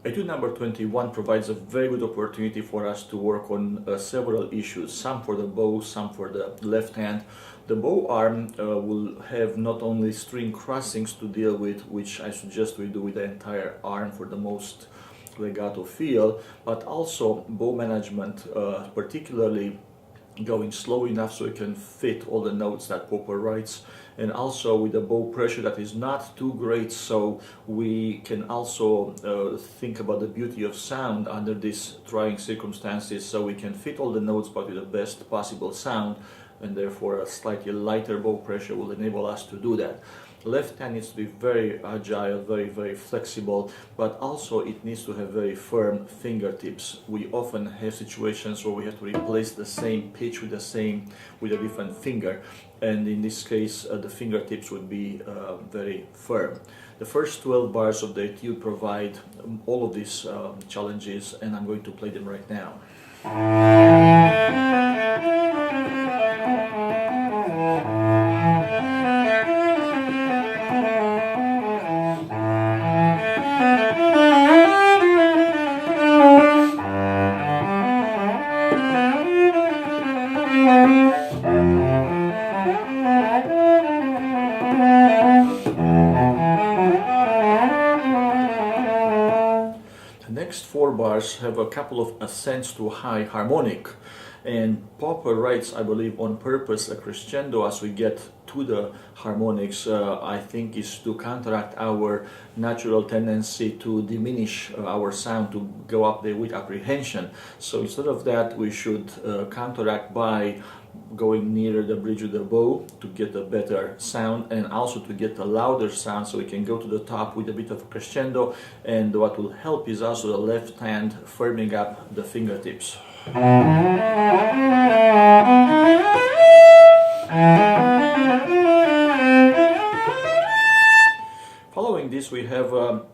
Etude number 21 provides a very good opportunity for us to work on several issues, some for the bow, some for the left hand. The bow arm will have not only string crossings to deal with, which I suggest we do with the entire arm for the most legato feel, but also bow management, particularly going slow enough so you can fit all the notes that Popper writes, and also with a bow pressure that is not too great, so we can also think about the beauty of sound under these trying circumstances, so we can fit all the notes but with the best possible sound, and therefore a slightly lighter bow pressure will enable us to do that. Left hand needs to be very agile, very flexible, but also it needs to have very firm fingertips. We often have situations where we have to replace the same pitch with a different finger, and in this case the fingertips would be very firm. The first 12 bars of the etude provide all of these challenges, and I'm going to play them right now. The next 4 bars have a couple of ascents to high harmonic, and Popper writes, I believe on purpose, a crescendo as we get to the harmonics. I think is to counteract our natural tendency to diminish our sound, to go up there with apprehension. So instead of that, we should counteract by going nearer the bridge of the bow to get a better sound, and also to get a louder sound, so we can go to the top with a bit of crescendo. And what will help is also the left hand firming up the fingertips. Following this, we have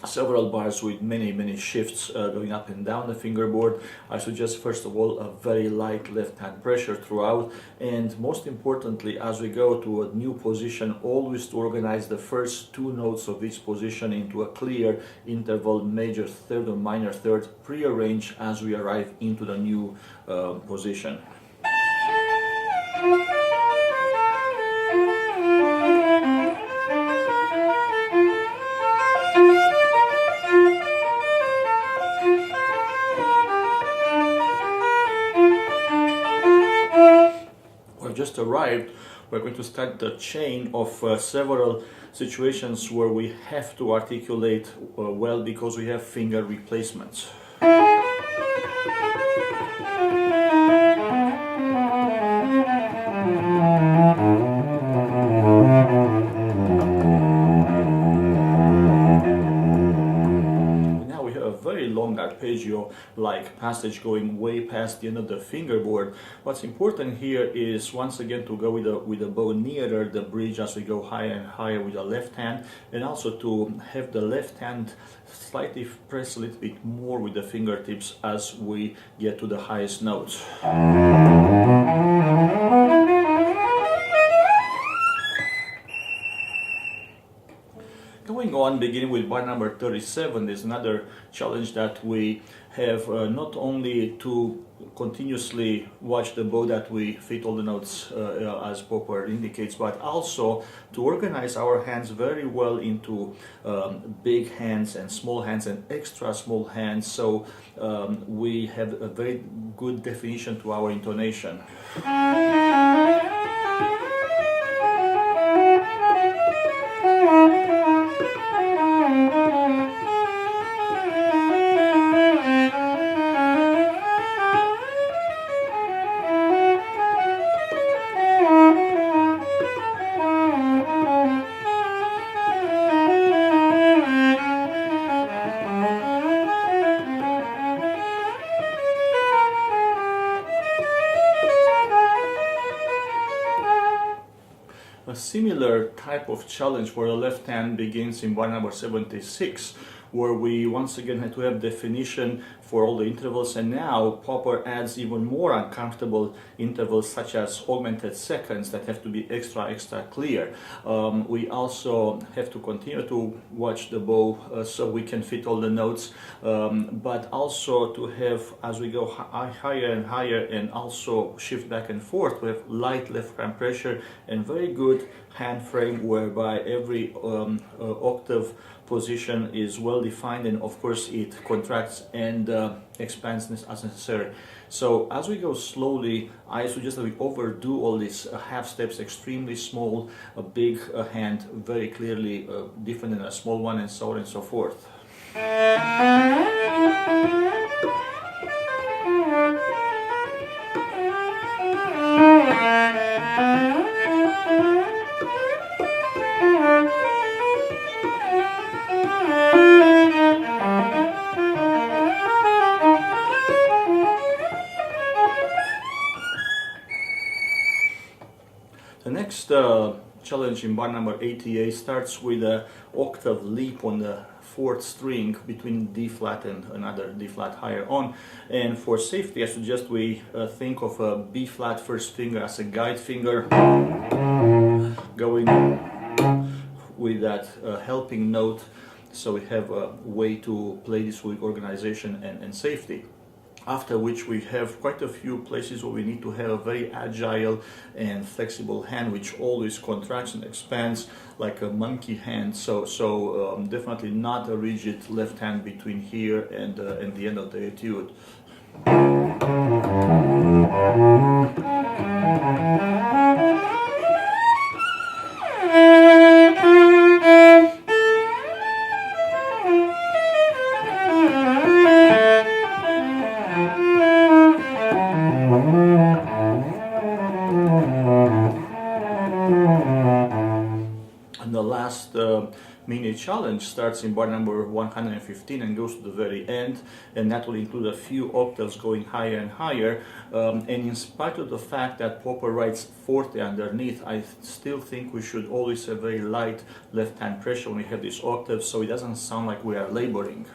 several bars with many shifts going up and down the fingerboard. I suggest first of all a very light left hand pressure throughout, and most importantly, as we go to a new position, always to organize the first 2 notes of each position into a clear interval, major third or minor third, prearranged as we arrive into the new position. Just arrived, we're going to start the chain of several situations where we have to articulate well because we have finger replacements. Long arpeggio-like passage going way past the end of the fingerboard. What's important here is once again to go with the bow nearer the bridge as we go higher and higher with the left hand, and also to have the left hand slightly press a little bit more with the fingertips as we get to the highest notes. Going on, beginning with bar number 37, there's another challenge that we have, not only to continuously watch the bow that we fit all the notes as Popper indicates, but also to organize our hands very well into big hands and small hands and extra small hands, so we have a very good definition to our intonation. A similar type of challenge for the left hand begins in bar number 76, where we once again had to have definition for all the intervals, and now Popper adds even more uncomfortable intervals such as augmented seconds that have to be extra clear. We also have to continue to watch the bow so we can fit all the notes, but also to have, as we go higher and higher and also shift back and forth, we have light left hand pressure and very good hand frame whereby every octave position is well defined, and of course it contracts and expands as necessary. So as we go slowly, I suggest that we overdo all these half steps, extremely small, a big hand, very clearly different than a small one, and so on and so forth. The next challenge in bar number 88 starts with an octave leap on the fourth string between D flat and another D flat higher on. And for safety, I suggest we think of a B flat first finger as a guide finger, going with that helping note, so we have a way to play this with organization and safety. After which we have quite a few places where we need to have a very agile and flexible hand, which always contracts and expands like a monkey hand. So definitely not a rigid left hand between here and the end of the etude. The last mini challenge starts in bar number 115 and goes to the very end, and that will include a few octaves going higher and higher, and in spite of the fact that Popper writes forte underneath, I still think we should always have very light left hand pressure when we have these octaves, so it doesn't sound like we are laboring.